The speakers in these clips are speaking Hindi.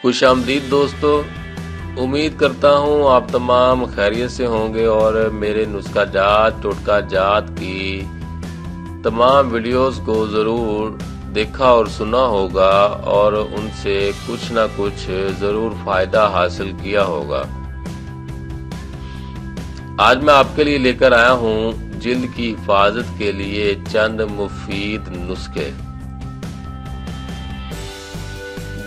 खुशामदीद दोस्तों, उम्मीद करता हूँ आप तमाम खैरियत से होंगे और मेरे नुस्खा जात टोटका जात की तमाम वीडियोस को ज़रूर देखा और सुना होगा और उनसे कुछ ना कुछ ज़रूर फ़ायदा हासिल किया होगा। आज मैं आपके लिए लेकर आया हूँ जिल्द की हिफाजत के लिए चंद मुफीद नुस्खे।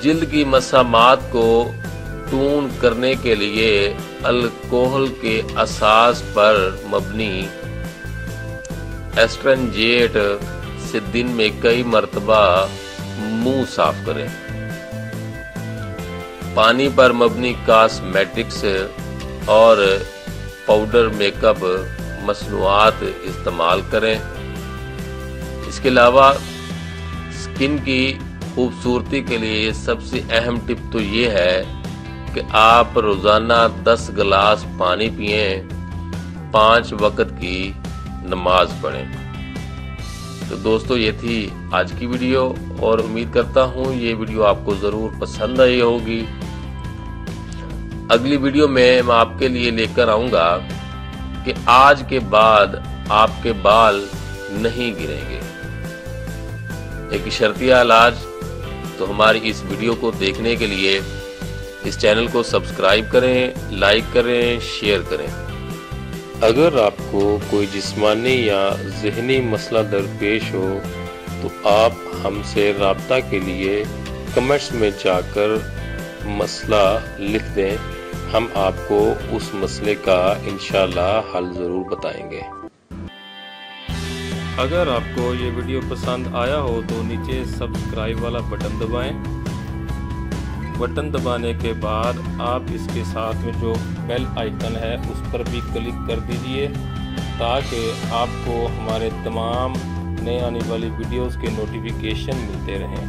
जिल्द की मसामात को टून करने के लिए अल्कोहल के असास पर मबनी एस्ट्रेंजेट से दिन में कई मर्तबा मुंह साफ करें। पानी पर मबनी कॉस्मेटिक्स और पाउडर मेकअप मसनूआत इस्तेमाल करें। इसके अलावा स्किन की खूबसूरती के लिए सबसे अहम टिप तो ये है कि आप रोज़ाना 10 गिलास पानी पिएं, 5 वक्त की नमाज पढ़ें। तो दोस्तों, ये थी आज की वीडियो और उम्मीद करता हूँ ये वीडियो आपको ज़रूर पसंद आई होगी। अगली वीडियो में मैं आपके लिए लेकर आऊँगा कि आज के बाद आपके बाल नहीं गिरेंगे, एक शर्तिया इलाज। तो हमारी इस वीडियो को देखने के लिए इस चैनल को सब्सक्राइब करें, लाइक करें, शेयर करें। अगर आपको कोई जिस्मानी या ज़हनी मसला दरपेश हो तो आप हमसे राब्ता के लिए कमेंट्स में जाकर मसला लिख दें, हम आपको उस मसले का इंशाअल्लाह हल ज़रूर बताएंगे। अगर आपको ये वीडियो पसंद आया हो तो नीचे सब्सक्राइब वाला बटन दबाएं। बटन दबाने के बाद आप इसके साथ में जो बेल आइकन है उस पर भी क्लिक कर दीजिए ताकि आपको हमारे तमाम नए आने वाली वीडियोस के नोटिफिकेशन मिलते रहें।